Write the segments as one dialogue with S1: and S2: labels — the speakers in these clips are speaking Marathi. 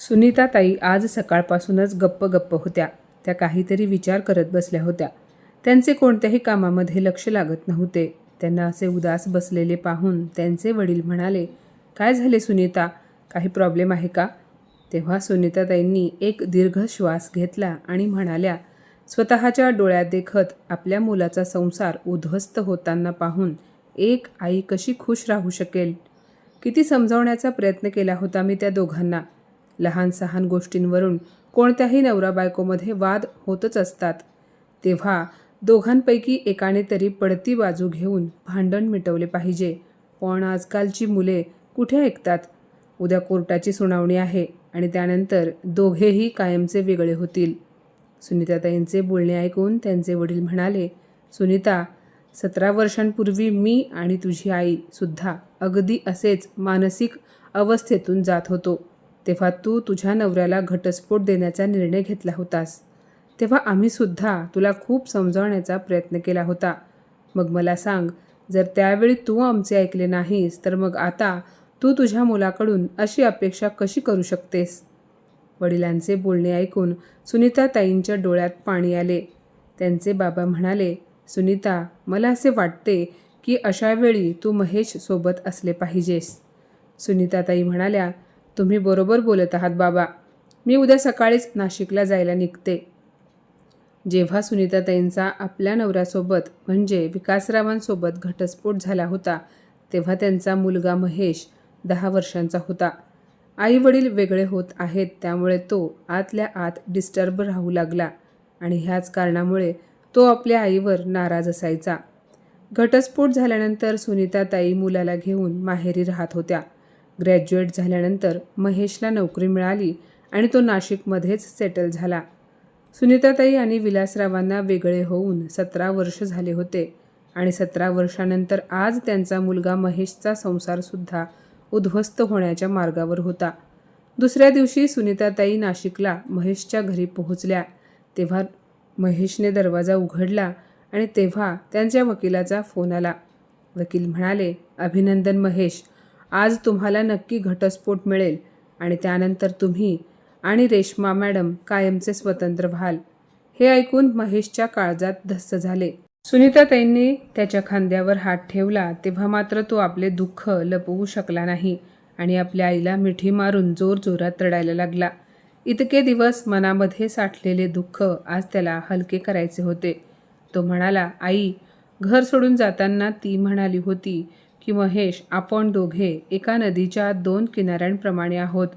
S1: सुनीताताई आज सकाळपासूनच गप्प होत्या. त्या काहीतरी विचार करत बसल्या होत्या. त्यांचे कोणत्याही कामामध्ये लक्ष लागत नव्हते. त्यांना असे उदास बसलेले पाहून त्यांचे वडील म्हणाले, "काय झाले सुनीता? काही प्रॉब्लेम आहे का?" तेव्हा सुनीताताईंनी एक दीर्घ श्वास घेतला आणि म्हणाल्या, स्वतःच्या डोळ्यात देखत आपल्या मुलाचा संसार उद्ध्वस्त होताना पाहून एक आई कशी खुश राहू शकेल? किती समजावण्याचा प्रयत्न केला होता मी त्या दोघांना. लहान सहान गोष्टींवरून कोणत्याही नवरा बायकोमध्ये वाद होतच असतात. तेव्हा दोघांपैकी एकाने तरी पडती बाजू घेऊन भांडण मिटवले पाहिजे. पण आजकालची मुले कुठे ऐकतात? उद्या कोर्टाची सुनावणी आहे आणि त्यानंतर दोघेही कायमचे वेगळे होतील. सुनीताताईंचे बोलणे ऐकून त्यांचे वडील म्हणाले, "सुनीता, 17 वर्षांपूर्वी मी आणि तुझी आई सुद्धा अगदी असेच मानसिक अवस्थेतून जात होतो. तेव्हा तू तुझ्या नवऱ्याला घटस्फोट देण्याचा निर्णय घेतला होतास. तेव्हा आम्ही सुद्धा तुला खूप समजावण्याचा प्रयत्न केला होता. मग मला सांग, जर त्यावेळी तू आमचे ऐकले नाहीस तर मग आता तू तुझ्या मुलाकडून अशी अपेक्षा कशी करू शकतेस?" वडिलांचे बोलणे ऐकून सुनीताताईंच्या डोळ्यात पाणी आले. त्यांचे बाबा म्हणाले, "सुनीता, मला असे वाटते की अशा वेळी तू महेश सोबत असले पाहिजेस." सुनीताताई म्हणाल्या, "तुम्ही बरोबर बोलत आहात बाबा. मी उद्या सकाळीच नाशिकला जायला निघते." जेव्हा सुनीताताईंचा आपल्या नवऱ्यासोबत म्हणजे विकासरावांसोबत घटस्फोट झाला होता, तेव्हा त्यांचा मुलगा महेश 10 वर्षांचा होता. आई वडील वेगळे होत आहेत त्यामुळे तो आतल्या आत डिस्टर्ब राहू लागला आणि ह्याच कारणामुळे तो आपल्या आईवर नाराज असायचा. घटस्फोट झाल्यानंतर सुनीताताई मुलाला घेऊन माहेरी राहत होत्या. ग्रॅज्युएट झाल्यानंतर महेशला नोकरी मिळाली आणि तो नाशिकमध्येच सेटल झाला. सुनीताताई आणि विलासरावांना वेगळे होऊन 17 वर्ष झाले होते आणि 17 वर्षानंतर आज त्यांचा मुलगा महेशचा संसारसुद्धा उद्ध्वस्त होण्याच्या मार्गावर होता. दुसऱ्या दिवशी सुनीताताई नाशिकला महेशच्या घरी पोहोचल्या. तेव्हा महेशने दरवाजा उघडला आणि तेव्हा त्यांच्या वकिलाचा फोन आला. वकील म्हणाले, "अभिनंदन महेश, आज तुम्हाला नक्की घटस्फोट मिळेल आणि त्यानंतर तुम्ही आणि रेश्मा मॅडम कायमचे स्वतंत्र व्हाल." हे ऐकून महेशच्या काळजात धस्स झाले. सुनीताताईंनी त्याच्या खांद्यावर हात ठेवला तेव्हा मात्र तो आपले दुःख लपवू शकला नाही आणि आपल्या आईला मिठी मारून जोरजोरात रडायला लागला. इतके दिवस मनामध्ये साठलेले दुःख आज त्याला हलके करायचे होते. तो म्हणाला, "आई, घर सोडून जाताना ती म्हणाली होती की महेश, आपण दोघे एका नदीच्या 2 किनाऱ्यांप्रमाणे आहोत,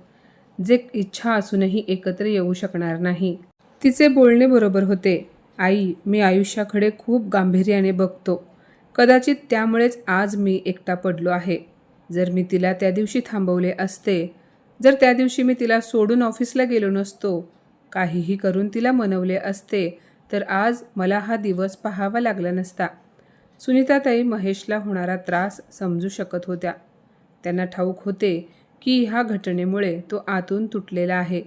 S1: जे इच्छा असूनही एकत्र येऊ शकणार नाही." तिचे बोलणे बरोबर होते. आई, मी आयुष्याकडे खूप गांभीर्याने बघतो. कदाचित त्यामुळेच आज मी एकटा पडलो आहे. जर मी तिला त्या दिवशी थांबवले असते, जर त्या दिवशी मी तिला सोडून ऑफिसला गेलो नसतो, काहीही करून तिला मनवले असते, तर आज मला हा दिवस पाहावा लागला नसता. सुनीताताई महेशला होणारा त्रास समजू शकत होत्या. त्यांना ठाऊक होते की ह्या घटनेमुळे तो आतून तुटलेला आहे.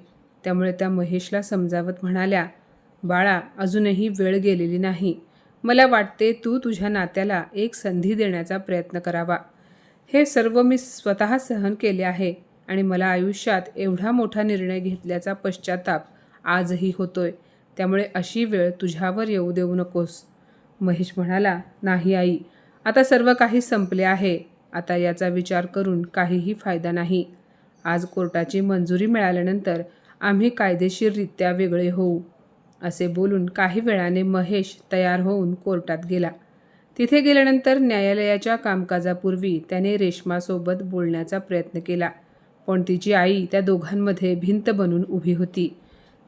S1: त्यामुळे त्या महेशला समजावत म्हणाल्या, "बाळा, अजूनही वेळ गेलेली नाही. मला वाटते तू तुझ्या नात्याला एक संधी देण्याचा प्रयत्न करावा. हे सर्व मी स्वतः सहन केले आहे आणि मला आयुष्यात एवढा मोठा निर्णय घेतल्याचा पश्चाताप आजही होतोय. त्यामुळे अशी वेळ तुझ्यावर येऊ देऊ नकोस." महेश म्हणाला, "नाही आई, आता सर्व काही संपले आहे. आता याचा विचार करून काहीही फायदा नाही. आज कोर्टाची मंजुरी मिळाल्यानंतर आम्ही कायदेशीररित्या वेगळे होऊ." असे बोलून काही वेळाने महेश तयार होऊन कोर्टात गेला. तिथे गेल्यानंतर न्यायालयाच्या कामकाजापूर्वी त्याने रेश्मासोबत बोलण्याचा प्रयत्न केला, पण तिची आई त्या दोघांमध्ये भिंत बनून उभी होती.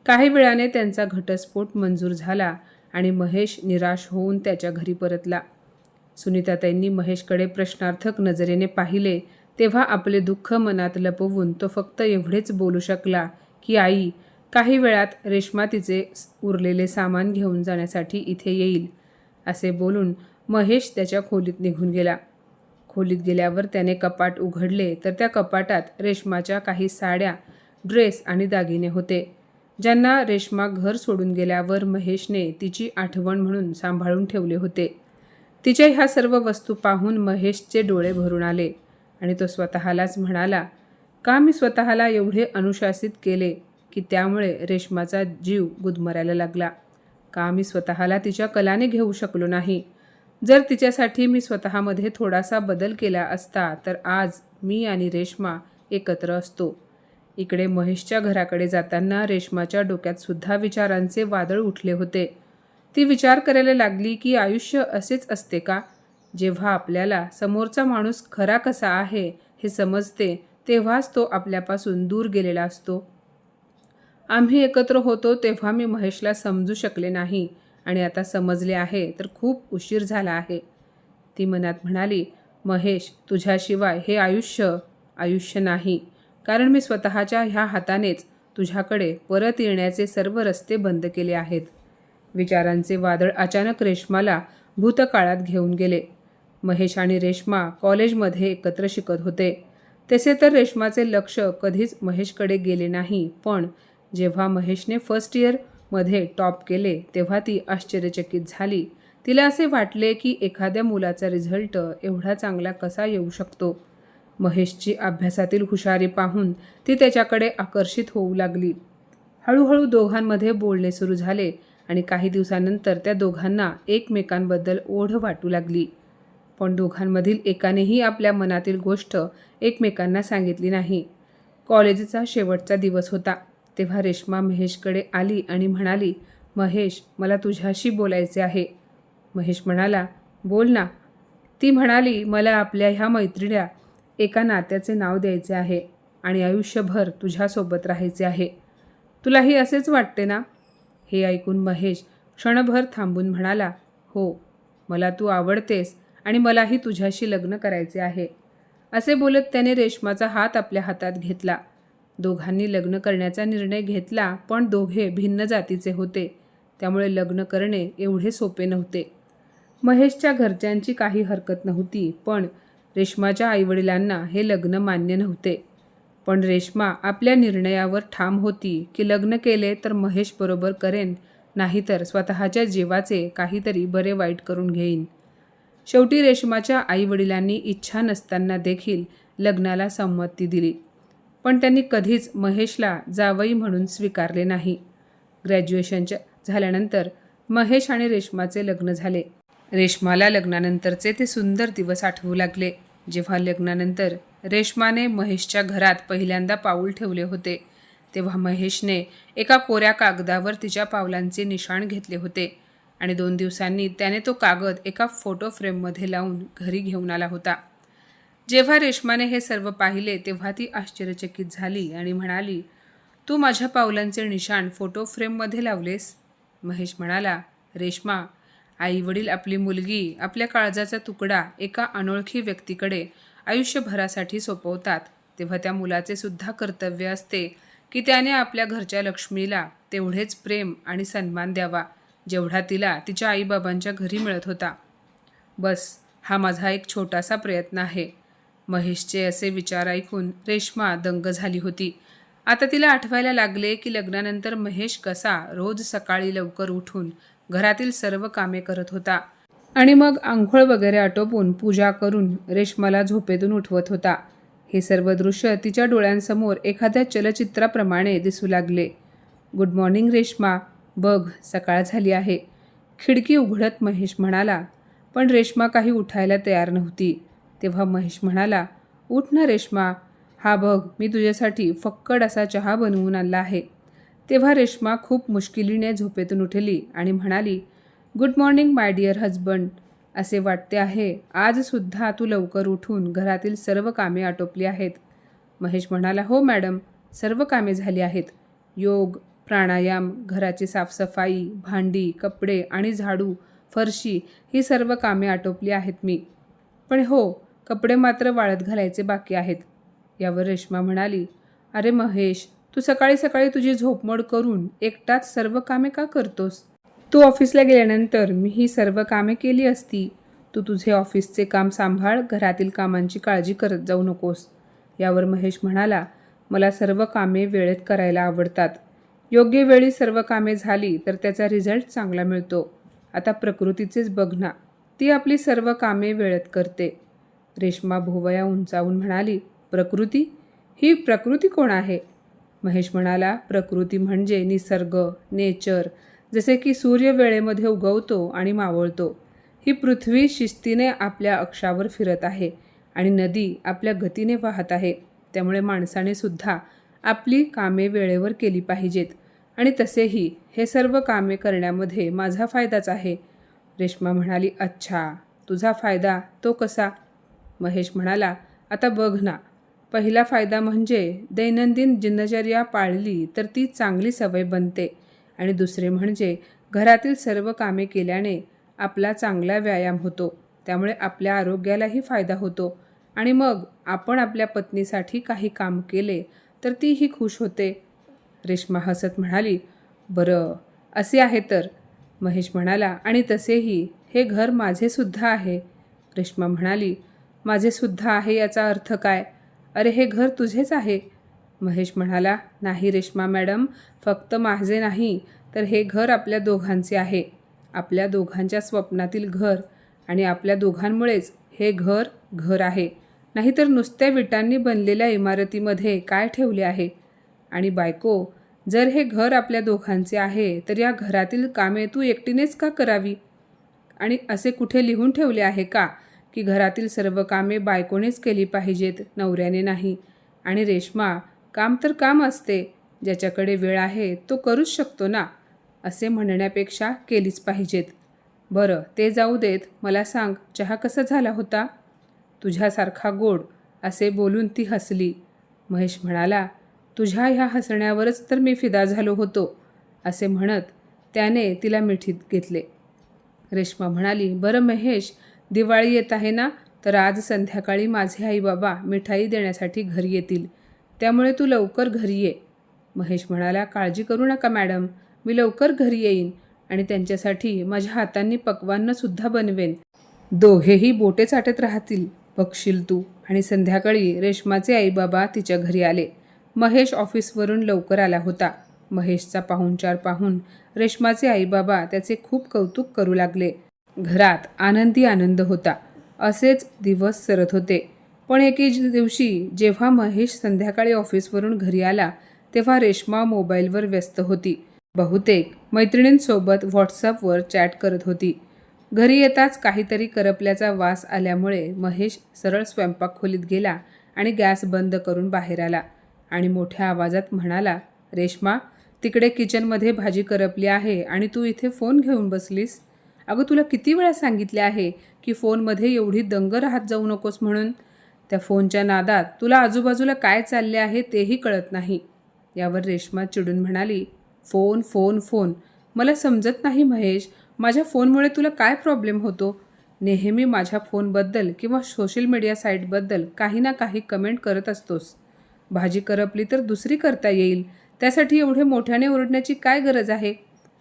S1: काही वेळाने त्यांचा घटस्फोट मंजूर झाला आणि महेश निराश होऊन त्याच्या घरी परतला. सुनीताताईंनी महेशकडे प्रश्नार्थक नजरेने पाहिले तेव्हा आपले दुःख मनात लपवून तो फक्त एवढेच बोलू शकला की, "आई, काही वेळात रेश्मा तिचे उरलेले सामान घेऊन जाण्यासाठी इथे येईल." असे बोलून महेश त्याच्या खोलीत निघून गेला. खोलीत गेल्यावर त्याने कपाट उघडले तर त्या कपाटात रेश्माच्या काही साड्या, ड्रेस आणि दागिने होते, ज्यांना रेश्मा घर सोडून गेल्यावर महेशने तिची आठवण म्हणून सांभाळून ठेवले होते. तिच्या ह्या सर्व वस्तू पाहून महेशचे डोळे भरून आले आणि तो स्वतःलाच म्हणाला, का मी स्वतःला एवढे अनुशासित केले की त्यामुळे रेश्माचा जीव गुदमरायला लागला? का मी स्वतःला तिच्या कलाने घेऊ शकलो नाही? जर तिच्यासाठी मी स्वतःमध्ये थोडासा बदल केला असता तर आज मी आणि रेश्मा एकत्र असतो. इकडे महेशच्या घराकडे जाताना रेश्माच्या डोक्यात सुद्धा विचारांचे वादळ उठले होते. ती विचार करायला लागली की आयुष्य असेच असते का? जेव्हा आपल्याला समोरचा माणूस खरा कसा आहे हे समजते तेव्हाच तो आपल्यापासून दूर गेलेला असतो. आम्ही एकत्र होतो तेव्हा मी महेशला समजू शकले नाही आणि आता समजले आहे तर खूप उशीर झाला आहे. ती मनात म्हणाली, महेश, तुझ्याशिवाय हे आयुष्य नाही, कारण मी स्वतःच्या ह्या हातानेच तुझ्याकडे परत येण्याचे सर्व रस्ते बंद केले आहेत. विचारांचे वादळ अचानक रेश्माला भूतकाळात घेऊन गेले. महेश आणि रेश्मा कॉलेजमध्ये एकत्र शिकत होते. तसे तर रेश्माचे लक्ष कधीच महेशकडे गेले नाही, पण जेव्हा महेशने फर्स्ट इयरमध्ये टॉप केले तेव्हा ती आश्चर्यचकित झाली. तिला असे वाटले की एखाद्या मुलाचा रिझल्ट एवढा चांगला कसा येऊ शकतो. महेशची अभ्यासातील हुशारी पाहून ती त्याच्याकडे आकर्षित होऊ लागली. हळूहळू दोघांमध्ये बोलणे सुरू झाले आणि काही दिवसानंतर त्या दोघांना एकमेकांबद्दल ओढ वाटू लागली. पण दोघांमधील एकानेही आपल्या मनातील गोष्ट एकमेकांना सांगितली नाही. कॉलेजचा शेवटचा दिवस होता. तेव्हा रेश्मा महेशकडे आली आणि म्हणाली, महेश, मला तुझ्याशी बोलायचे आहे. महेश म्हणाला, बोल ना. ती म्हणाली, मला आपल्या ह्या मैत्रिणीला एका नात्याचे नाव द्यायचे आहे आणि आयुष्यभर तुझ्यासोबत राहायचे आहे. तुलाही असेच वाटते ना? हे ऐकून महेश क्षणभर थांबून म्हणाला, हो, मला तू आवडतेस आणि मलाही तुझ्याशी लग्न करायचे आहे. असे बोलत त्याने रेश्माचा हात आपल्या हातात घेतला. दोघांनी लग्न करण्याचा निर्णय घेतला, पण दोघे भिन्न जातीचे होते, त्यामुळे लग्न करणे एवढे सोपे नव्हते. महेशच्या घरच्यांची काही हरकत नव्हती, पण रेश्माच्या आईवडिलांना हे लग्न मान्य नव्हते. पण रेश्मा आपल्या निर्णयावर ठाम होती की लग्न केले तर महेश बरोबर करेन, नाहीतर स्वतःच्या जीवाचे काहीतरी बरे वाईट करून घेईन. शेवटी रेश्माच्या आईवडिलांनी इच्छा नसताना देखील लग्नाला संमती दिली, पण त्यांनी कधीच महेशला जावई म्हणून स्वीकारले नाही. ग्रॅज्युएशनच्या झाल्यानंतर महेश आणि रेश्माचे लग्न झाले. रेश्माला लग्नानंतरचे ते सुंदर दिवस आठवू लागले. जेव्हा लग्नानंतर रेश्माने महेशच्या घरात पहिल्यांदा पाऊल ठेवले होते, तेव्हा महेशने एका कोऱ्या कागदावर तिच्या पावलांचे निशाण घेतले होते आणि 2 दिवसांनी त्याने तो कागद एका फोटो फ्रेममध्ये लावून घरी घेऊन आला होता. जेव्हा रेश्माने हे सर्व पाहिले तेव्हा ती आश्चर्यचकित झाली आणि म्हणाली, तू माझ्या पावलांचे निशाण फोटो फ्रेममध्ये लावलेस? महेश म्हणाला, रेश्मा, आईवडील आपली मुलगी, आपल्या काळजाचा तुकडा एका अनोळखी व्यक्तीकडे आयुष्यभरासाठी सोपवतात, तेव्हा त्या मुलाचे सुद्धा कर्तव्य असते की त्याने आपल्या घरच्या लक्ष्मीला तेवढेच प्रेम आणि सन्मान द्यावा जेवढा तिला तिच्या आईबाबांच्या घरी मिळत होता. बस, हा माझा एक छोटासा प्रयत्न आहे. महेशचे असे विचार ऐकून रेश्मा दंग झाली होती. आता तिला आठवायला लागले की लग्नानंतर महेश कसा रोज सकाळी लवकर उठून घरातील सर्व कामे करत होता आणि मग आंघोळ वगैरे आटोपून पूजा करून रेश्माला झोपेतून उठवत होता. हे सर्व दृश्य तिच्या डोळ्यांसमोर एखाद्या चलचित्राप्रमाणे दिसू लागले. गुड मॉर्निंग रेश्मा, बघ सकाळ झाली आहे, खिडकी उघडत महेश म्हणाला. पण रेश्मा काही उठायला तयार नव्हती. तेव्हा महेश म्हणाला, उठ ना रेश्मा, हा बघ मी तुझ्यासाठी फक्कड असा चहा बनवून आणला आहे. तेव्हा रेश्मा खूप मुश्किलीने झोपेतून उठली आणि म्हणाली, good morning my dear husband, असे वाटते आहे आजसुद्धा तू लवकर उठून घरातील सर्व कामे आटोपली आहेत. महेश म्हणाला, हो मॅडम, सर्व कामे झाली आहेत. योग, प्राणायाम, घराची साफसफाई, भांडी, कपडे आणि झाडू, फरशी ही सर्व कामे आटोपली आहेत मी. पण हो, कपडे मात्र वाळत घालायचे बाकी आहेत. यावर रेश्मा म्हणाली, अरे महेश, तू सकाळी सकाळी तुझी झोपमोड करून एकटाच सर्व कामे का करतोस? तू ऑफिसला गेल्यानंतर मी ही सर्व कामे केली असती. तू तुझे ऑफिसचे काम सांभाळ, घरातील कामांची काळजी करत जाऊ नकोस. यावर महेश म्हणाला, मला सर्व कामे वेळेत करायला आवडतात. योग्य वेळी सर्व कामे झाली तर त्याचा रिझल्ट चांगला मिळतो. आता प्रकृतीचेच बघ ना, ती आपली सर्व कामे वेळेत करते. रेश्मा भुवया उंचावून म्हणाली, प्रकृती? ही प्रकृती कोण आहे? महेश म्हणाला, प्रकृती म्हणजे निसर्ग, नेचर. जसे की सूर्य वेळेमध्ये उगवतो आणि मावळतो. ही पृथ्वी शिस्तीने आपल्या अक्षावर फिरत आहे आणि नदी आपल्या गतीने वाहत आहे. त्यामुळे माणसाने सुद्धा आपली कामे वेळेवर केली पाहिजेत आणि तसेही हे सर्व कामे करण्यामध्ये माझा फायदाच आहे. रेश्मा म्हणाली, अच्छा, तुझा फायदा तो कसा? महेश म्हणाला, आता बघ ना, पहिला फायदा म्हणजे दैनंदिन दिनचर्या पाळली तर ती चांगली सवय बनते आणि दुसरे म्हणजे घरातील सर्व कामे केल्याने आपला चांगला व्यायाम होतो. त्यामुळे आपल्या आरोग्यालाही फायदा होतो आणि मग आपण आपल्या पत्नीसाठी काही काम केले तर तीही खुश होते. रेश्मा हसत म्हणाली, बरं, असे आहे तर. महेश म्हणाला, आणि तसेही हे घर माझेसुद्धा आहे. रेश्मा म्हणाली, माझेसुद्धा आहे याचा अर्थ काय? अरे, हे घर तुझेच आहे. महेश म्हणाला, नाही रेश्मा मॅडम, फक्त माझे नाही तर हे घर आपल्या दोघांचे आहे. आपल्या दोघांच्या स्वप्नातील घर आणि आपल्या दोघांमुळेच हे घर घर आहे. नाहीतर नुसत्या विटांनी बनलेल्या इमारतीमध्ये काय ठेवले आहे? आणि बायको, जर हे घर आपल्या दोघांचे आहे तर या घरातील कामे तू एकटीनेच का करावी? आणि असे कुठे लिहून ठेवले आहे का की घरातील सर्व कामे बायकोनेच केली पाहिजेत, नवऱ्याने नाही? आणि रेश्मा, काम तर काम असते. ज्याच्याकडे वेळ आहे तो करूच शकतो ना. असे म्हणण्यापेक्षा केलीच पाहिजेत. बरं, ते जाऊ देत. मला सांग, चहा कसा झाला होता? तुझ्यासारखा गोड, असे बोलून ती हसली. महेश म्हणाला, तुझ्या ह्या हसण्यावरच तर मी फिदा झालो होतो, असे म्हणत त्याने तिला मिठीत घेतले. रेश्मा म्हणाली, बरं महेश, दिवाळी येत आहे ना, तर आज संध्याकाळी माझे आई बाबा मिठाई देण्यासाठी घरी येतील. त्यामुळे तू लवकर घरी ये. महेश म्हणाला, काळजी करू नका मॅडम, मी लवकर घरी येईन आणि त्यांच्यासाठी माझ्या हातांनी पक्वान्नसुद्धा बनवेन. दोघेही बोटे चाटत राहतील, बघशील तू. आणि संध्याकाळी रेश्माचे आईबाबा तिच्या घरी आले. महेश ऑफिसवरून लवकर आला होता. महेशचा पाहुणचार पाहून रेश्माचे आईबाबा त्याचे खूप कौतुक करू लागले. घरात आनंदी आनंद होता. असेच दिवस सरत होते. पण एके दिवशी जेव्हा महेश संध्याकाळी ऑफिसवरून घरी आला तेव्हा रेश्मा मोबाईलवर व्यस्त होती. बहुतेक मैत्रिणींसोबत व्हॉट्सअपवर चॅट करत होती. घरी येताच काहीतरी करपल्याचा वास आल्यामुळे महेश सरळ स्वयंपाक खोलीत गेला आणि गॅस बंद करून बाहेर आला आणि मोठ्या आवाजात म्हणाला, रेश्मा, तिकडे किचनमध्ये भाजी करपली आहे आणि तू इथे फोन घेऊन बसलीस. अगं, तुला किती वेळा सांगितले आहे की फोनमध्ये एवढी दंग राहत जाऊ नकोस म्हणून. त्या फोनच्या नादात तुला आजूबाजूला काय चालले आहे तेही कळत नाही. यावर रेश्मा चिडून म्हणाली, फोन फोन फोन, मला समजत नाही महेश, माझ्या फोनमुळे तुला काय प्रॉब्लेम होतो? नेहमी माझ्या फोनबद्दल किंवा सोशल मीडिया साईटबद्दल काही ना काही कमेंट करत असतोस. भाजी करपली तर दुसरी करता येईल, त्यासाठी एवढे मोठ्याने ओरडण्याची काय गरज आहे?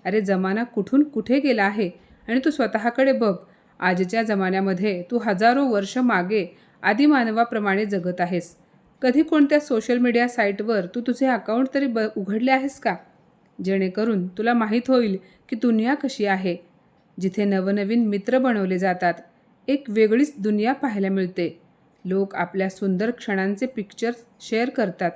S1: अरे, जमाना कुठून कुठे गेला आहे आणि तू स्वतःकडे बघ. आजच्या जमान्यामध्ये तू हजारो वर्ष मागे आदिमानवाप्रमाणे जगत आहेस. कधी कोणत्या सोशल मीडिया साईटवर तू तुझे अकाउंट तरी उघडले आहेस का? जेणेकरून तुला माहीत होईल की दुनिया कशी आहे. जिथे नवनवीन मित्र बनवले जातात, एक वेगळीच दुनिया पाहायला मिळते. लोक आपल्या सुंदर क्षणांचे पिक्चर्स शेअर करतात,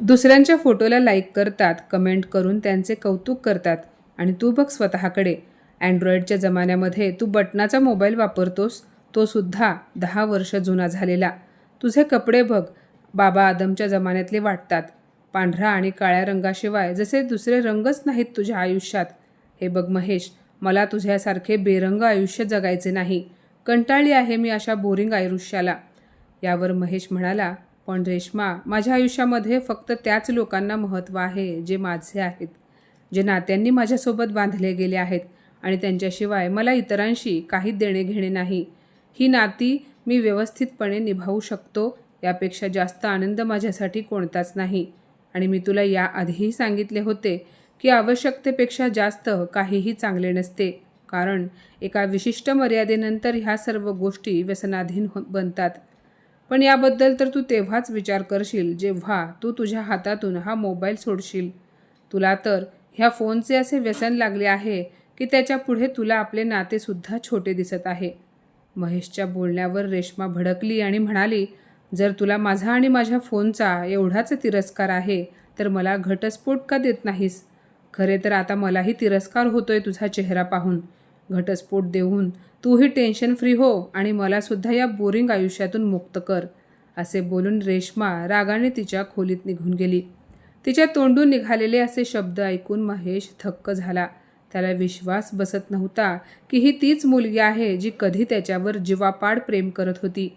S1: दुसऱ्यांच्या फोटोला लाईक करतात, कमेंट करून त्यांचे कौतुक करतात. आणि तू बघ स्वतःकडे. अँड्रॉईडच्या जमान्यामध्ये तू बटनाचा मोबाईल वापरतोस, तो सुद्धा 10 वर्ष जुना झालेला. तुझे कपडे बघ, बाबा आदमच्या जमान्यातले वाटतात. पांढरा आणि काळ्या रंगाशिवाय जसे दुसरे रंगच नाहीत तुझ्या आयुष्यात. हे बघ महेश, मला तुझ्यासारखे बेरंग आयुष्य जगायचे नाही. कंटाळली आहे मी अशा बोरिंग आयुष्याला. यावर महेश म्हणाला, पण रेश्मा, माझ्या आयुष्यामध्ये फक्त त्याच लोकांना महत्त्व आहे जे माझे आहेत, जे नात्यांनी माझ्यासोबत बांधले गेले आहेत आणि त्यांच्याशिवाय मला इतरांशी काही देणे घेणे नाही. ही नाती मी व्यवस्थितपणे निभावू शकतो, यापेक्षा जास्त आनंद माझ्यासाठी कोणताच नाही. आणि मी तुला याआधीही सांगितले होते की आवश्यकतेपेक्षा जास्त काहीही चांगले नसते, कारण एका विशिष्ट मर्यादेनंतर ह्या सर्व गोष्टी व्यसनाधीन बनतात. पण याबद्दल तर तू तेव्हाच विचार करशील जेव्हा तू तुझ्या हातातून हा मोबाईल सोडशील. तुला तर ह्या फोनचे असे व्यसन लागले आहे की त्याच्या पुढे तुला आपले नातेसुद्धा छोटे दिसत आहे. महेशच्या बोलण्यावर रेश्मा भडकली आणि म्हणाली, जर तुला माझा आणि माझ्या फोनचा एवढाच तिरस्कार आहे तर मला घटस्फोट का देत नाहीस? खरे तर आता मलाही तिरस्कार होतोय तुझा चेहरा पाहून. घटस्फोट देऊन तूही टेन्शन फ्री हो आणि मलासुद्धा या बोरिंग आयुष्यातून मुक्त कर. असे बोलून रेश्मा रागाने तिच्या खोलीत निघून गेली. तिच्या तोंडून निघालेले असे शब्द ऐकून महेश थक्क झाला. त्याला विश्वास बसत नव्हता की ही तीच मुलगी आहे जी कधी त्याच्यावर जीवापाड प्रेम करत होती.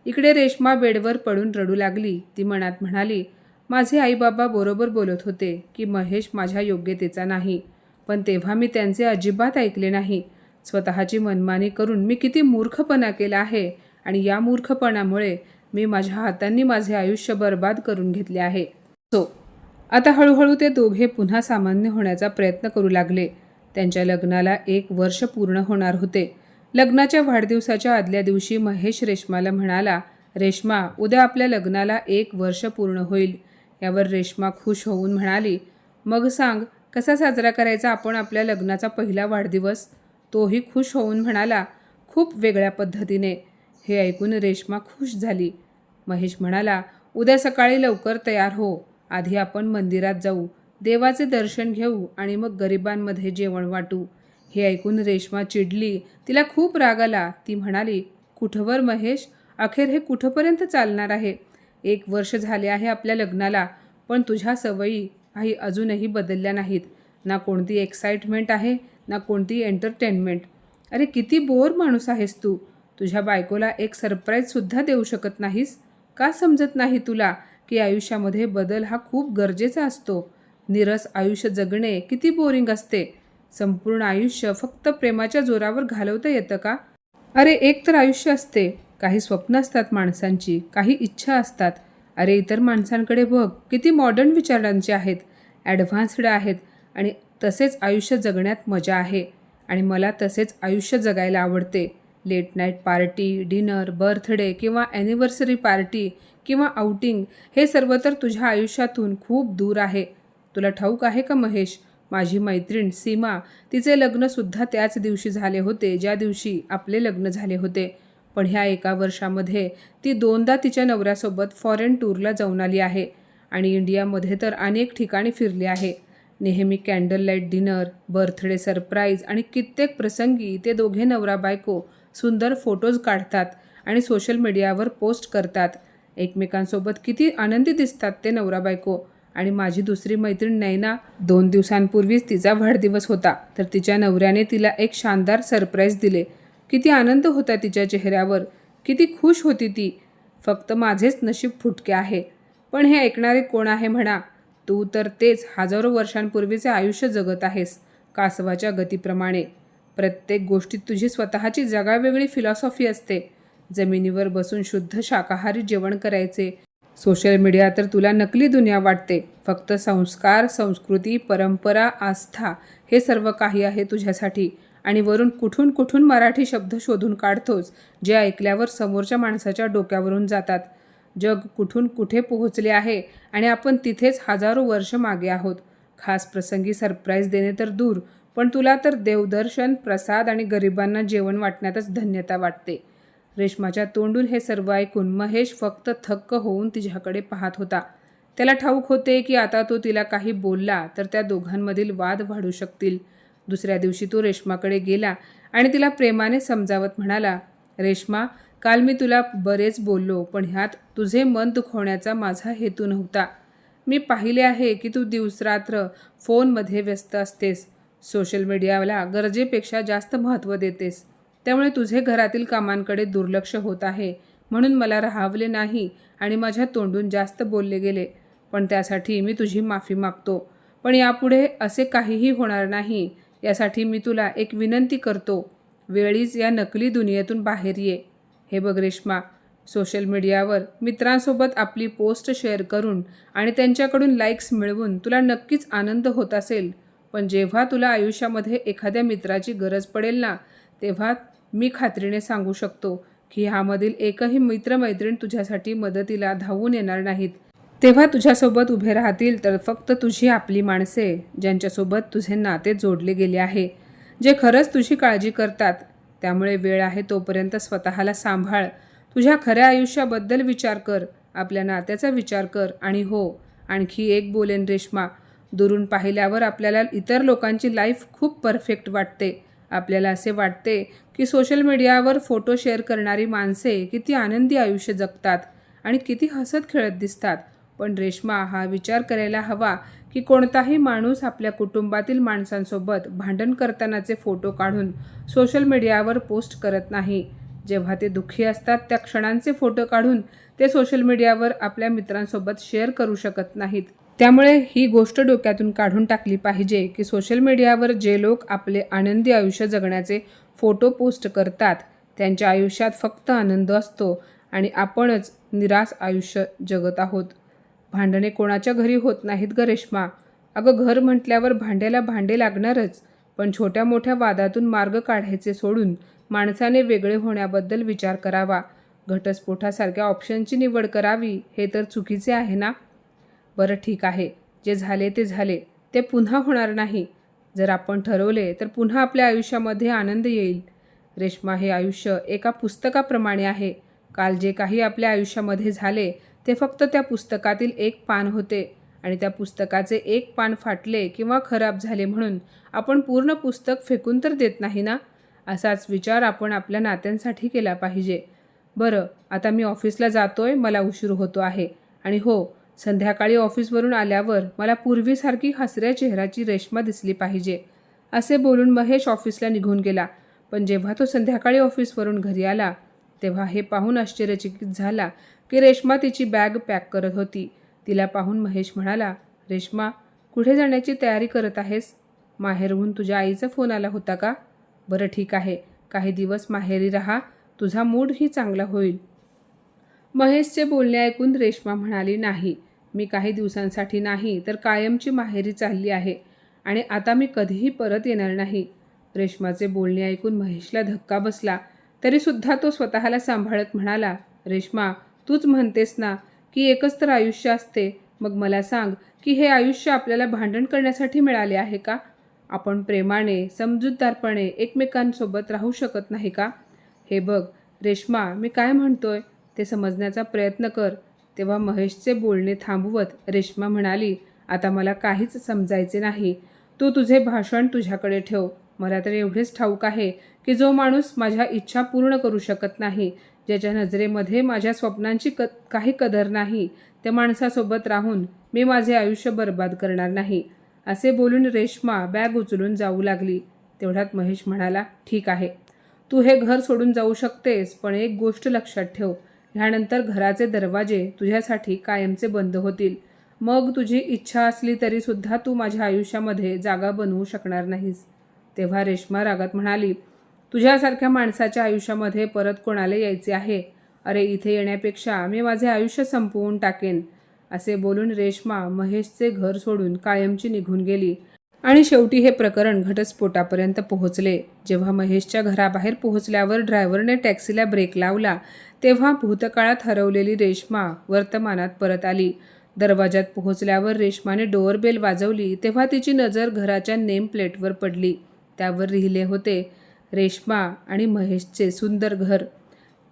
S1: इकडे रेश्मा बेडवर पडून रडू लागली. ती मनात म्हणाली, माझे आईबाबा बरोबर बोलत होते की महेश माझ्या योग्यतेचा नाही, पण तेव्हा मी त्यांचे अजिबात ऐकले नाही. स्वतःची मनमानी करून मी किती मूर्खपणा केला आहे आणि या मूर्खपणामुळे मी माझ्या हातांनी माझे आयुष्य बर्बाद करून घेतले आहे. आता हळूहळू ते दोघे पुन्हा सामान्य होण्याचा प्रयत्न करू लागले. त्यांच्या लग्नाला 1 वर्ष पूर्ण होणार होते. लग्नाच्या वाढदिवसाच्या आदल्या दिवशी महेश रेश्माला म्हणाला, रेश्मा, उद्या आपल्या लग्नाला 1 वर्ष पूर्ण होईल. यावर रेश्मा खुश होऊन म्हणाली, मग सांग कसा साजरा करायचा आपण आपल्या लग्नाचा पहिला वाढदिवस? तोही खुश होऊन म्हणाला, खूप वेगळ्या पद्धतीने. हे ऐकून रेश्मा खुश झाली. महेश म्हणाला, उद्या सकाळी लवकर तयार हो. आधी आपण मंदिरात जाऊ, देवाचे दर्शन घेऊ आणि मग गरिबांमध्ये जेवण वाटू. हे ऐकून रेश्मा चिडली. तिला खूप राग आला. ती म्हणाली, कुठवर महेश? अखेर हे कुठपर्यंत चालणार आहे? 1 वर्ष झाले आहे आपल्या लग्नाला, पण तुझ्या सवयी काही अजूनही बदलल्या नाहीत. ना कोणती एक्साइटमेंट आहे, ना कोणती एंटरटेनमेंट. अरे किती बोर माणूस आहेस तू. तुझ्या बायकोला एक सरप्राईजसुद्धा देऊ शकत नाहीस? का समजत नाही तुला की आयुष्यामध्ये बदल हा खूप गरजेचा असतो? निरस आयुष्य जगणे किती बोरिंग असते. संपूर्ण आयुष्य फक्त प्रेमाच्या जोरावर घालवता येतं का? अरे एक तर आयुष्य असते, काही स्वप्न असतात माणसांची, काही इच्छा असतात. अरे इतर माणसांकडे बघ, किती मॉडर्न विचारांचे आहेत, ॲडव्हान्स्ड आहेत आणि तसेच आयुष्य जगण्यात मजा आहे. आणि मला तसेच आयुष्य जगायला आवडते. Late night party, dinner, birthday किंवा ॲनिव्हर्सरी पार्टी किंवा आउटिंग हे सर्व तर तुझ्या आयुष्यातून खूप दूर आहे. तुला ठाऊक आहे का महेश, माझी मैत्रीण सीमा, तिचे लग्नसुद्धा त्याच दिवशी झाले होते ज्या दिवशी आपले लग्न झाले होते. पण ह्या 1 वर्षामध्ये ती 2दा तिच्या नवऱ्यासोबत फॉरेन टूरला जाऊन आली आहे आणि इंडियामध्ये तर अनेक ठिकाणी फिरली आहे. नेहमी candle light dinner, birthday surprise आणि कित्येक प्रसंगी ते दोघे नवरा बायको सुंदर फोटोज काढतात आणि सोशल मीडियावर पोस्ट करतात. एकमेकांसोबत किती आनंदी दिसतात ते नवरा बायको. आणि माझी दुसरी मैत्रीण नैना, 2 दिवसांपूर्वीच तिचा वाढदिवस होता, तर तिच्या नवऱ्याने तिला एक शानदार सरप्राईज दिले. किती आनंद होता तिच्या चेहऱ्यावर, किती खुश होती ती. फक्त माझेच नशीब फुटके आहे. पण हे ऐकणारे कोण आहे म्हणा? तू तर तेच हजारो वर्षांपूर्वीचे आयुष्य जगत आहेस, कासवाच्या गतीप्रमाणे. प्रत्येक गोष्टीत तुझी स्वतःची जगावेगळी फिलॉसॉफी असते. जमिनीवर बसून शुद्ध शाकाहारी जेवण करायचे. सोशल मीडिया तर तुला नकली दुनिया वाटते. फक्त संस्कार, संस्कृती, परंपरा, आस्था हे सर्व काही आहे तुझ्यासाठी. आणि वरून कुठून कुठून मराठी शब्द शोधून काढतोस जे ऐकल्यावर समोरच्या माणसाच्या डोक्यावरून जातात. जग कुठून कुठे पोहोचले आहे आणि आपण तिथेच हजारो वर्ष मागे आहोत. खास प्रसंगी सरप्राईज देणे तर दूर, पण तुला तर देवदर्शन, प्रसाद आणि गरिबांना जेवण वाटण्यातच धन्यता वाटते. रेश्माच्या तोंडून हे सर्व ऐकून महेश फक्त थक्क होऊन तिच्याकडे पाहत होता. त्याला ठाऊक होते की आता तो तिला काही बोलला तर त्या दोघांमधील वाद वाढू शकतील. दुसऱ्या दिवशी तो रेश्माकडे गेला आणि तिला प्रेमाने समजावत म्हणाला, रेश्मा, काल मी तुला बरेच बोललो, पण ह्यात तुझे मन दुखवण्याचा माझा हेतू नव्हता. मी पाहिले आहे की तू दिवसरात्र फोनमध्ये व्यस्त असतेस, सोशल मीडियाला गरजेपेक्षा जास्त महत्त्व देतेस. त्यामुळे तुझे घरातील कामांकडे दुर्लक्ष होत आहे. म्हणून मला राहावले नाही आणि माझ्या तोंडून जास्त बोलले गेले. पण त्यासाठी मी तुझी माफी मागतो. पण यापुढे असे काहीही होणार नाही यासाठी मी तुला एक विनंती करतो. वेळीच या नकली दुनियेतून बाहेर ये. हे बघ रेश्मा, सोशल मीडियावर मित्रांसोबत आपली पोस्ट शेअर करून आणि त्यांच्याकडून लाईक्स मिळवून तुला नक्कीच आनंद होत असेल. पण जेव्हा तुला आयुष्यामध्ये एखाद्या मित्राची गरज पडेल ना, तेव्हा मी खात्रीने सांगू शकतो की ह्यामधील एकही मित्रमैत्रीण तुझ्यासाठी मदतीला धावून येणार नाहीत. तेव्हा तुझ्यासोबत उभे राहतील तर फक्त तुझी आपली माणसे, ज्यांच्यासोबत तुझे नाते जोडले गेले आहे, जे खरंच तुझी काळजी करतात. त्यामुळे वेळ आहे तोपर्यंत स्वतःला सांभाळ. तुझ्या खऱ्या आयुष्याबद्दल विचार कर, आपल्या नात्याचा विचार कर. आणि हो, आणखी एक बोलेन रेश्मा, दुरून पाहिल्यावर आपल्याला इतर लोकांची लाईफ खूप परफेक्ट वाटते. आपल्याला असे वाटते की सोशल मीडियावर फोटो शेअर करणारी माणसे किती आनंदी आयुष्य जगतात आणि किती हसत खेळत दिसतात. पण रेश्मा, हा विचार करायला हवा की कोणताही माणूस आपल्या कुटुंबातील माणसांसोबत भांडण करतानाचे फोटो काढून सोशल मीडियावर पोस्ट करत नाही. जेव्हा ते दुःखी असतात त्या क्षणांचे फोटो काढून ते सोशल मीडियावर आपल्या मित्रांसोबत शेअर करू शकत नाहीत. त्यामुळे ही गोष्ट डोक्यातून काढून टाकली पाहिजे की सोशल मीडियावर जे लोक आपले आनंदी आयुष्य जगण्याचे फोटो पोस्ट करतात त्यांच्या आयुष्यात फक्त आनंद असतो आणि आपणच निराश आयुष्य जगत आहोत. भांडणे कोणाच्या घरी होत नाहीत ग रेश्मा. अगं, घर म्हटल्यावर भांड्याला भांडे लागणारच, पण छोट्या मोठ्या वादातून मार्ग काढायचे सोडून माणसाने वेगळे होण्याबद्दल विचार करावा. घटस्फोटासारख्या ऑप्शनची निवड करावी हे तर चुकीचे आहे ना. बरं ठीक आहे, जे झाले ते झाले, ते पुन्हा होणार नाही. जर आपण ठरवले तर पुन्हा आपल्या आयुष्यामध्ये आनंद येईल. रेश्मा, हे आयुष्य एका पुस्तकाप्रमाणे आहे. काल जे काही आपल्या आयुष्यामध्ये झाले ते फक्त त्या पुस्तकातील एक पान होते आणि त्या पुस्तकाचे एक पान फाटले किंवा खराब झाले म्हणून आपण पूर्ण पुस्तक फेकून तर देत नाही ना. असाच विचार आपण आपल्या नात्यांसाठी केला पाहिजे. बरं, आता मी ऑफिसला जातोय, मला उशीर होतो आहे. आणि हो, संध्याकाळी ऑफिसवरून आल्यावर मला पूर्वीसारखी हसऱ्या चेहऱ्याची रेश्मा दिसली पाहिजे. असे बोलून महेश ऑफिसला निघून गेला. पण जेव्हा तो संध्याकाळी ऑफिसवरून घरी आला तेव्हा हे पाहून आश्चर्यचकित झाला की रेश्मा तिची बॅग पॅक करत होती. तिला पाहून महेश म्हणाला, रेश्मा, कुठे जाण्याची तयारी करत आहेस? माहेरहून तुझ्या आईचा फोन आला होता का? बरं ठीक आहे, काही दिवस माहेरी राहा, तुझा मूडही चांगला होईल. महेशचे बोलणे ऐकून रेश्मा म्हणाली, नाही, मी काही दिवसांसाठी नाही तर कायमची माहेरी चालली आहे आणि आता मी कधीही परत येणार नाही. रेश्माचे बोलणे ऐकून महेशला धक्का बसला. तरीसुद्धा तो स्वतःला सांभाळत म्हणाला, रेश्मा, तूच म्हणतेस ना की एकच तर आयुष्य असते. मग मला सांग की हे आयुष्य आपल्याला भांडण करण्यासाठी मिळाले आहे का? आपण प्रेमाने, समजूतदारपणे एकमेकांसोबत राहू शकत नाही का? हे बघ रेश्मा, मी काय म्हणतोय ते समजण्याचा प्रयत्न कर. तेव्हा महेशचे बोलणे थांबवत रेश्मा म्हणाली, आता मला काहीच समजायचे नाही. तू तुझे भाषण तुझ्याकडे ठेव. मला तर एवढेच ठाऊक आहे की जो माणूस माझ्या इच्छा पूर्ण करू शकत नाही, ज्याच्या नजरेमध्ये माझ्या स्वप्नांची काही कदर नाही, त्या माणसासोबत राहून मी माझे आयुष्य बर्बाद करणार नाही. असे बोलून रेश्मा बॅग उचलून जाऊ लागली. तेवढ्यात महेश म्हणाला, ठीक आहे, तू हे घर सोडून जाऊ शकतेस, पण एक गोष्ट लक्षात ठेव, ह्यानंतर घराचे दरवाजे तुझ्यासाठी कायमचे बंद होतील. मग तुझी इच्छा असली तरीसुद्धा तू माझ्या आयुष्यामध्ये जागा बनवू शकणार नाहीस. तेव्हा रेश्मा रागात म्हणाली, तुझ्यासारख्या माणसाच्या आयुष्यामध्ये परत कोणाला यायचे आहे? अरे, इथे येण्यापेक्षा मी माझे आयुष्य संपवून टाकेन. असे बोलून रेश्मा महेशचे घर सोडून कायमची निघून गेली. आणि शेवटी हे प्रकरण घटस्फोटापर्यंत पोहोचले. जेव्हा महेशच्या घराबाहेर पोहोचल्यावर ड्रायव्हरने टॅक्सीला ब्रेक लावला तेव्हा भूतकाळात हरवलेली रेश्मा वर्तमानात परत आली. दरवाजात पोहोचल्यावर रेश्माने डोअरबेल वाजवली तेव्हा तिची नजर घराच्या नेम प्लेटवर पडली. त्यावर लिहिले होते, रेश्मा आणि महेशचे सुंदर घर.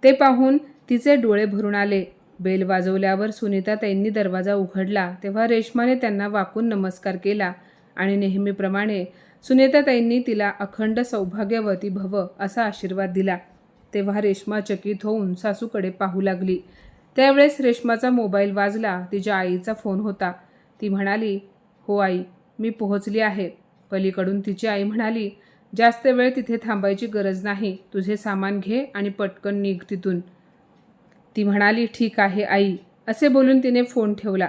S1: ते पाहून तिचे डोळे भरून आले. बेल वाजवल्यावर सुनीताताईंनी दरवाजा उघडला तेव्हा रेश्माने त्यांना वाकून नमस्कार केला आणि नेहमीप्रमाणे सुनीताताईंनी तिला अखंड सौभाग्यवती भव असा आशीर्वाद दिला. तेव्हा रेश्मा चकित होऊन सासूकडे पाहू लागली. त्यावेळेस रेश्माचा मोबाईल वाजला. तिच्या आईचा फोन होता. ती म्हणाली, हो आई, मी पोहोचली आहे. पलीकडून तिची आई म्हणाली, जास्त वेळ तिथे थांबायची गरज नाही, तुझे सामान घे आणि पटकन निघ तिथून. ती म्हणाली, ठीक आहे आई. असे बोलून तिने फोन ठेवला.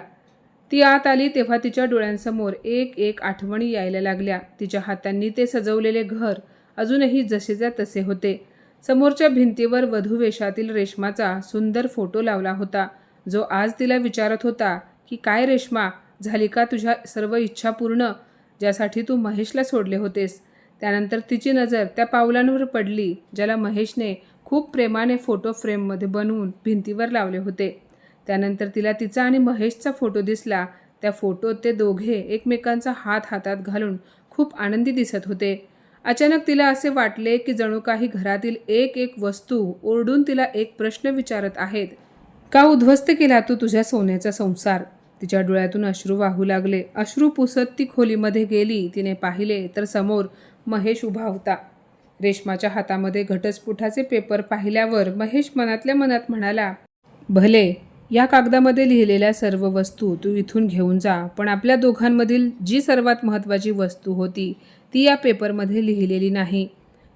S1: ती आत आली तेव्हा तिच्या डोळ्यांसमोर एक एक आठवणी यायला लागल्या. तिच्या हातांनी ते सजवलेले घर अजूनही जसेच्या तसे होते. समोरच्या भिंतीवर वधूवेशातील रेश्माचा सुंदर फोटो लावला होता, जो आज तिला विचारत होता की काय रेश्मा, झाली का तुझ्या सर्व इच्छा पूर्ण, ज्यासाठी तू महेशला सोडले होतेस? त्यानंतर तिची नजर त्या पावलांवर पडली ज्याला महेशने खूप प्रेमाने फोटो फ्रेममध्ये बनवून भिंतीवर लावले होते. त्यानंतर तिला तिचा आणि महेशचा फोटो दिसला. त्या फोटोत ते दोघे एकमेकांचा हात हातात घालून खूप आनंदी दिसत होते. अचानक तिला असे वाटले की जणू काही घरातील एक एक वस्तू ओरडून तिला एक प्रश्न विचारत आहेत. का उद्ध्वस्त केला तू तुझ्या सोन्याचा संसार? तिच्या डोळ्यातून अश्रू वाहू लागले. अश्रू पुसत ती खोलीमध्ये गेली. तिने पाहिले तर समोर महेश उभा होता. रेश्माच्या हातामध्ये घटस्फोटाचे पेपर पाहिल्यावर महेश मनातल्या मनात म्हणाला, भले या कागदामध्ये लिहिलेल्या सर्व वस्तू तू इथून घेऊन जा, पण आपल्या दोघांमधील जी सर्वात महत्त्वाची वस्तू होती ती या पेपरमध्ये लिहिलेली नाही.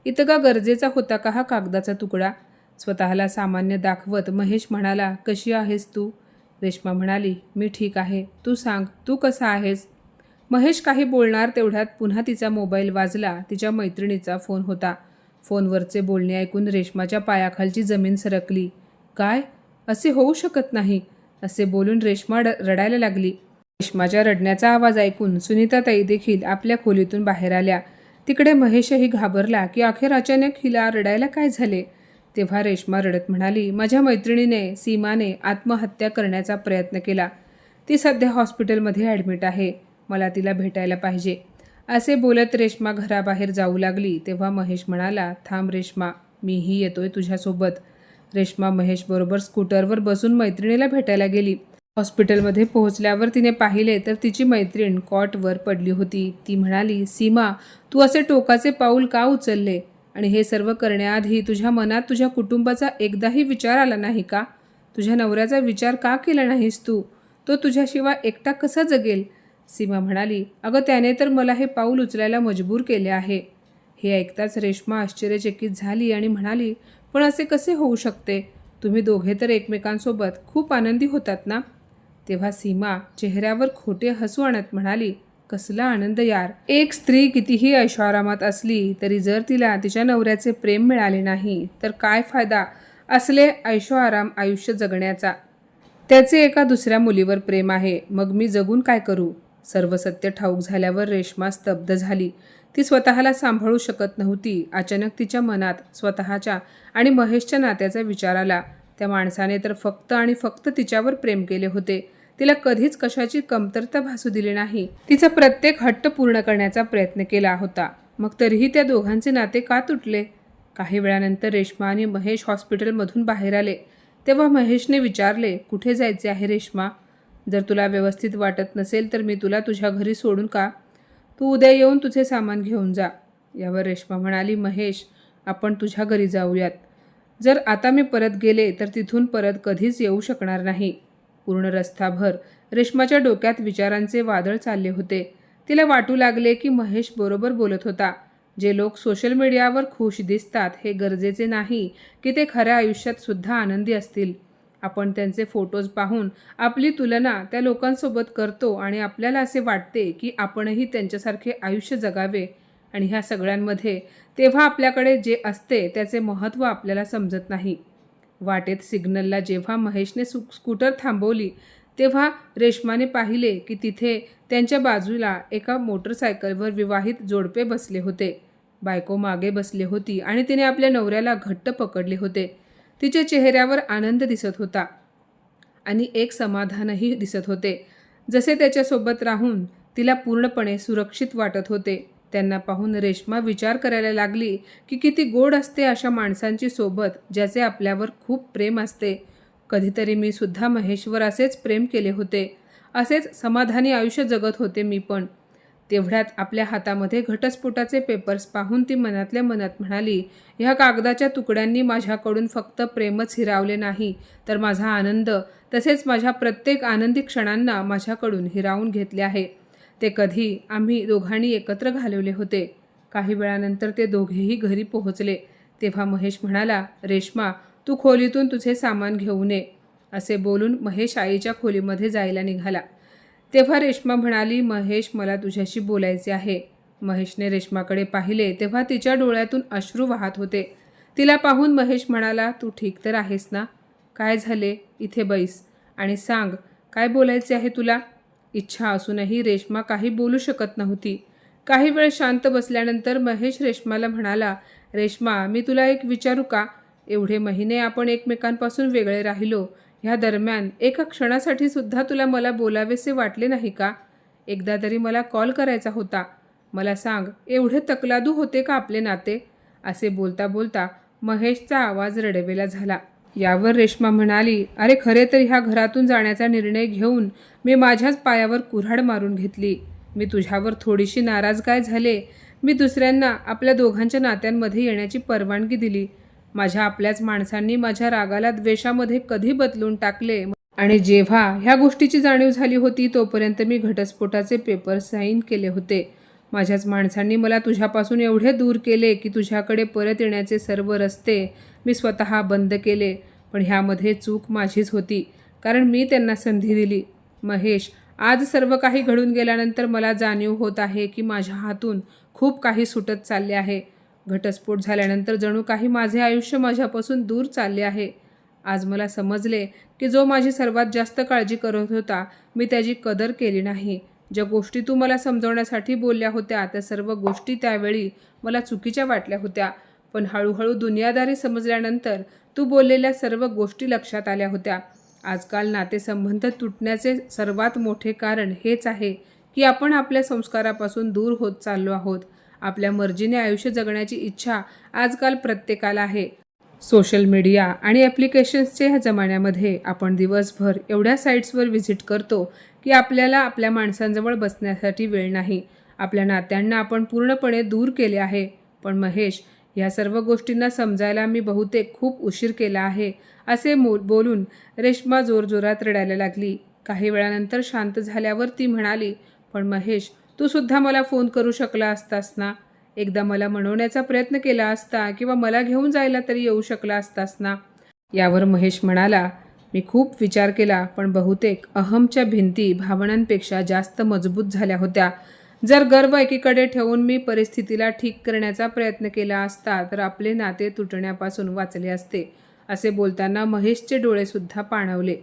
S1: इतका गरजेचा होता का हा कागदाचा तुकडा? स्वतःला सामान्य दाखवत महेश म्हणाला, कशी आहेस तू? रेश्मा म्हणाली, मी ठीक आहे. तू सांग, तू कसा आहेस? महेश काही बोलणार तेवढ्यात पुन्हा तिचा मोबाईल वाजला. तिच्या मैत्रिणीचा फोन होता. फोनवरचे बोलणे ऐकून रेश्माच्या पायाखालची जमीन सरकली. काय? असे होऊ शकत नाही, असे बोलून रेश्मा रडायला लागली. रेश्माच्या रडण्याचा आवाज ऐकून सुनीताताई देखील आपल्या खोलीतून बाहेर आल्या. तिकडे महेशही घाबरला की अखेर अचानक हिला रडायला काय झाले. तेव्हा रेश्मा रडत म्हणाली, माझ्या मैत्रिणीने सीमाने आत्महत्या करण्याचा प्रयत्न केला. ती सध्या हॉस्पिटलमध्ये ॲडमिट आहे. मला तिला भेटायला पाहिजे. असे बोलत रेश्मा घराबाहेर जाऊ लागली. तेव्हा महेश म्हणाला, थांब रेश्मा, मीही येतोय तुझ्यासोबत. रेश्मा महेशबरोबर स्कूटरवर बसून मैत्रिणीला भेटायला गेली. हॉस्पिटलमध्ये पोहोचल्यावर तिने पाहिले तर तिची मैत्रीण कॉटवर पडली होती. ती म्हणाली, सीमा, तू असे टोकाचे पाऊल का उचलले? आणि हे सर्व करण्याआधी तुझ्या मनात तुझ्या कुटुंबाचा एकदाही विचार आला नाही का? तुझ्या नवऱ्याचा विचार का केला नाहीस तू? तो तुझ्याशिवाय एकटा कसा जगेल? सीमा म्हणाली, अगं त्याने तर मला हे पाऊल उचलायला मजबूर केले आहे. हे ऐकताच रेश्मा आश्चर्यचकित झाली आणि म्हणाली, पण असे कसे होऊ शकते? तुम्ही दोघे तर एकमेकांसोबत खूप आनंदी होतात ना? तेव्हा सीमा चेहऱ्यावर खोटे हसू आणत म्हणाली, कसला आनंद यार. एक स्त्री कितीही ऐशोआरामात असली तरी जर तिला तिच्या नवऱ्याचे प्रेम मिळाले नाही तर काय फायदा असले ऐशोआराम आयुष्य जगण्याचा? त्याचे एका दुसऱ्या मुलीवर प्रेम आहे, मग मी जगून काय करू? सर्व सत्य ठाऊक झाल्यावर रेश्मा स्तब्ध झाली. ती स्वतःला सांभाळू शकत नव्हती. अचानक तिच्या मनात स्वतःच्या आणि महेशच्या नात्याचा विचार आला. त्या माणसाने तर फक्त आणि फक्त तिच्यावर प्रेम केले होते. तिला कधीच कशाची कमतरता भासू दिली नाही. तिचा प्रत्येक हट्ट पूर्ण करण्याचा प्रयत्न केला होता. मग तरीही त्या दोघांचे नाते का तुटले? काही वेळानंतर रेश्मा आणि महेश हॉस्पिटलमधून बाहेर आले. तेव्हा महेशने विचारले, कुठे जायचे आहे रेश्मा? जर तुला व्यवस्थित वाटत नसेल तर मी तुला तुझ्या घरी सोडून का? तू उद्या येऊन तुझे सामान घेऊन जा. यावर रेश्मा म्हणाली, महेश, आपण तुझ्या घरी जाऊयात. जर आता मी परत गेले तर तिथून परत कधीच येऊ शकणार नाही. पूर्ण रस्ताभर रेश्माच्या डोक्यात विचारांचे वादळ चालले होते. तिला वाटू लागले की महेश बरोबर बोलत होता. जे लोक सोशल मीडियावर खुश दिसतात हे गरजेचे नाही की ते खऱ्या आयुष्यात सुद्धा आनंदी असतील. आपण त्यांचे फोटोज पाहून आपली तुलना त्या लोकांसोबत करतो आणि आपल्याला असे वाटते की आपणही त्यांच्यासारखे आयुष्य जगावे. आणि ह्या सगळ्यांमध्ये तेव्हा आपल्याकडे जे असते त्याचे महत्त्व आपल्याला समजत नाही. वाटेत सिग्नलला जेव्हा महेशने स्कूटर थांबवली तेव्हा रेश्माने पाहिले की तिथे त्यांच्या बाजूला एका मोटरसायकलवर विवाहित जोडपे बसले होते. बायको मागे बसली होती आणि तिने आपल्या नवऱ्याला घट्ट पकडले होते. तिच्या चेहऱ्यावर आनंद दिसत होता आणि एक समाधानही दिसत होते, जसे त्याच्यासोबत राहून तिला पूर्णपणे सुरक्षित वाटत होते. त्यांना पाहून रेश्मा विचार करायला लागली की किती गोड असते अशा माणसांची सोबत ज्याचे आपल्यावर खूप प्रेम असते. कधीतरी मी सुद्धा महेशवर असेच प्रेम केले होते. असेच समाधानी आयुष्य जगत होते मी पण. तेवढ्यात आपल्या हातामध्ये घटस्फोटाचे पेपर्स पाहून ती मनातल्या मनात म्हणाली, ह्या कागदाच्या तुकड्यांनी माझ्याकडून फक्त प्रेमच हिरावले नाही तर माझा आनंद तसेच माझ्या प्रत्येक आनंदी क्षणांना माझ्याकडून हिरावून घेतले आहे. ते कधी आम्ही दोघांनी एकत्र घालवले होते. काही वेळानंतर ते दोघेही घरी पोहोचले. तेव्हा महेश म्हणाला, रेश्मा, तू खोलीतून तुझे सामान घेऊन ये. असे बोलून महेश आईच्या खोलीमध्ये जायला निघाला. तेव्हा रेश्मा म्हणाली, महेश, मला तुझ्याशी बोलायचे आहे. महेशने रेश्माकडे पाहिले तेव्हा तिच्या डोळ्यातून अश्रू वाहत होते. तिला पाहून महेश म्हणाला, तू ठीक तर आहेस ना? काय झाले? इथे बैस आणि सांग, काय बोलायचे आहे तुला? इच्छा असूनही रेश्मा काही बोलू शकत नव्हती. काही वेळ शांत बसल्यानंतर महेश रेश्माला म्हणाला, रेश्मा, मी तुला एक विचारू का? एवढे महिने आपण एकमेकांपासून वेगळे राहिलो. ह्या दरम्यान एका क्षणासाठी सुद्धा तुला मला बोलावेसे वाटले नाही का? एकदा तरी मला कॉल करायचा होता. मला सांग, एवढे तकलादू होते का आपले नाते? असे बोलता बोलता महेशचा आवाज रडवेला झाला. यावर रेश्मा म्हणाली, अरे खरे तर ह्या घरातून जाण्याचा निर्णय घेऊन मी माझ्याच पायावर कुऱ्हाड मारून घेतली. मी तुझ्यावर थोडीशी नाराज काय झाले. मी दुसऱ्यांना आपल्या दोघांच्या नात्यांमध्ये येण्याची परवानगी दिली. माझ्या आपल्याच माणसांनी माझ्या रागाला द्वेषामध्ये कधी बदलून टाकले. आणि जेव्हा ह्या गोष्टीची जाणीव झाली होती तोपर्यंत मी घटस्फोटाचे पेपर साईन केले होते. माझ्याच माणसांनी मला तुझ्यापासून एवढे दूर केले की तुझ्याकडे परत येण्याचे सर्व रस्ते मी स्वतः बंद केले. पण ह्यामध्ये चूक माझीच होती, कारण मी त्यांना संधी दिली. महेश, आज सर्व काही घडून गेल्यानंतर मला जाणीव होत आहे की माझ्या हातून खूप काही सुटत चालले आहे. घटस्फोट झाल्यानंतर जणू काही माझे आयुष्य माझ्यापासून दूर चालले आहे. आज मला समजले की जो माझी सर्वात जास्त काळजी करत होता, मी त्याची कदर केली नाही. ज्या गोष्टी तू मला समजवण्यासाठी बोलल्या होत्या त्या सर्व गोष्टी त्यावेळी मला चुकीच्या वाटल्या होत्या. पण हळूहळू दुनियादारी समजल्यानंतर तू बोललेल्या सर्व गोष्टी लक्षात आल्या होत्या. आजकाल नातेसंबंध तुटण्याचे सर्वात मोठे कारण हेच आहे की आपण आपल्या संस्कारापासून दूर होत चाललो आहोत. आपल्या मर्जीने आयुष्य जगण्याची इच्छा आजकाल प्रत्येकाला आहे. सोशल मीडिया आणि ॲप्लिकेशन्सच्या ह्या जमान्यामध्ये आपण दिवसभर एवढ्या साईट्सवर व्हिजिट करतो की आपल्याला आपल्या माणसांजवळ बसण्यासाठी वेळ नाही. आपल्या नात्यांना आपण पूर्णपणे दूर केले आहे. पण महेश, ह्या सर्व गोष्टींना समजायला मी बहुतेक खूप उशीर केला आहे. असे बोलून रेश्मा जोरजोरात रडायला लागली. काही वेळानंतर शांत झाल्यावर ती म्हणाली, पण महेश, तू सुद्धा मला फोन करू शकला असतास ना. एकदा मला मनवण्याचा प्रयत्न केला असता किंवा मला घेऊन जायला तरी येऊ शकला असतास ना. यावर महेश म्हणाला, मी खूप विचार केला, पण बहुतेक अहमच्या भिंती भावनांपेक्षा जास्त मजबूत झाल्या होत्या. जर गर्व एकीकडे ठेवून मी परिस्थितीला ठीक करण्याचा प्रयत्न केला असता तर आपले नाते तुटण्यापासून वाचले असते. असे बोलताना महेशचे डोळेसुद्धा पाणावले.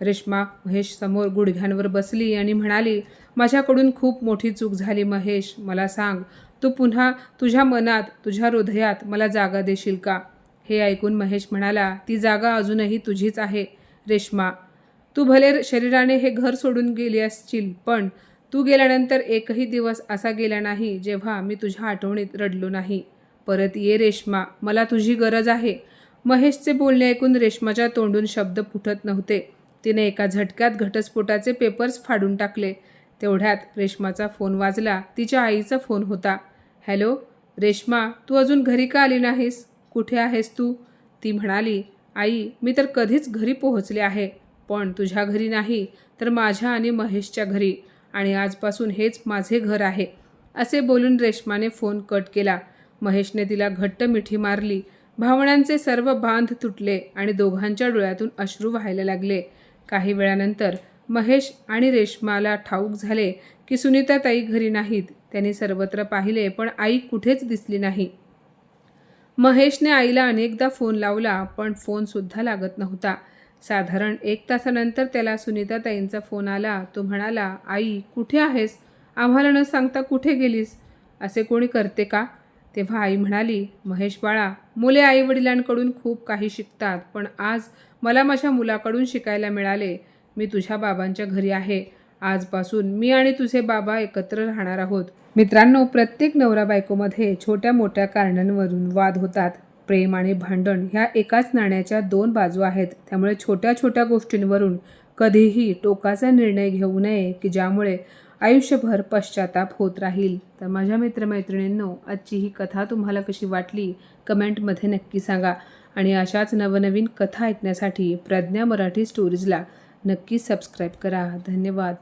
S1: रेश्मा महेश समोर गुडघ्यांवर बसली आणि म्हणाली, माझ्याकडून खूप मोठी चूक झाली महेश. मला सांग, तू पुन्हा तुझ्या मनात, तुझ्या हृदयात मला जागा देशील का? हे ऐकून महेश म्हणाला, ती जागा अजूनही तुझीच आहे रेश्मा. तू भले शरीराने हे घर सोडून गेली असशील, पण तू गेल्यानंतर एकही दिवस असा गेला नाही जेव्हा मी तुझ्या आठवणीत रडलो नाही. परत ये रेश्मा, मला तुझी गरज आहे. महेशचे बोलणे ऐकून रेश्माच्या तोंडून शब्द फुटत नव्हते. तिने एका झटक्यात घटस्फोटाचे पेपर्स फाडून टाकले. तेवढ्यात रेश्माचा फोन वाजला. तिच्या आईचा फोन होता. हॅलो रेश्मा, तू अजून घरी का आली नाहीस? कुठे आहेस तू? ती म्हणाली, आई, मी तर कधीच घरी पोहोचले आहे, पण तुझ्या घरी नाही तर माझ्या आणि महेशच्या घरी, आणि आजपासून हेच माझे घर आहे. असे बोलून रेश्माने फोन कट केला. महेशने तिला घट्ट मिठी मारली. भावनांचे सर्व बांध तुटले आणि दोघांच्या डोळ्यातून अश्रू व्हायला लागले. काही वेळानंतर महेश आणि रेश्माला ठाऊक झाले की सुनीताताई घरी नाहीत. त्यांनी सर्वत्र पाहिले, पण आई कुठेच दिसली नाही. महेशने आईला अनेकदा फोन लावला, पण फोनसुद्धा लागत नव्हता. साधारण 1 तासानंतर त्याला सुनीताताईंचा फोन आला. तो म्हणाला, आई कुठे आहेस? आम्हाला न सांगता कुठे गेलीस? असे कोणी करते का? तेव्हा आई म्हणाली, महेश बाळा, मुले आईवडिलांकडून खूप काही शिकतात, पण आज मला माझ्या मुलाकडून शिकायला मिळाले. मी तुझ्या बाबांच्या घरी आहे. आजपासून मी आणि तुझे बाबा एकत्र राहणार आहोत. मित्रांनो, प्रत्येक नवरा बायकोमध्ये छोट्या मोठ्या कारणांवरून वाद होतात. प्रेम आणि भांडण ह्या एकाच नाण्याच्या 2 बाजू आहेत. त्यामुळे छोट्या छोट्या गोष्टींवरून कधीही टोकाचा निर्णय घेऊ नये की ज्यामुळे आयुष्यभर पश्चाताप होत राहील. तर माझ्या मित्रमैत्रिणींनो, आजची ही कथा तुम्हाला कशी वाटली कमेंटमध्ये नक्की सांगा. आणि अशाच नवनवीन कथा ऐकण्यासाठी प्रज्ञा मराठी स्टोरीजला नक्की सबस्क्राईब करा. धन्यवाद.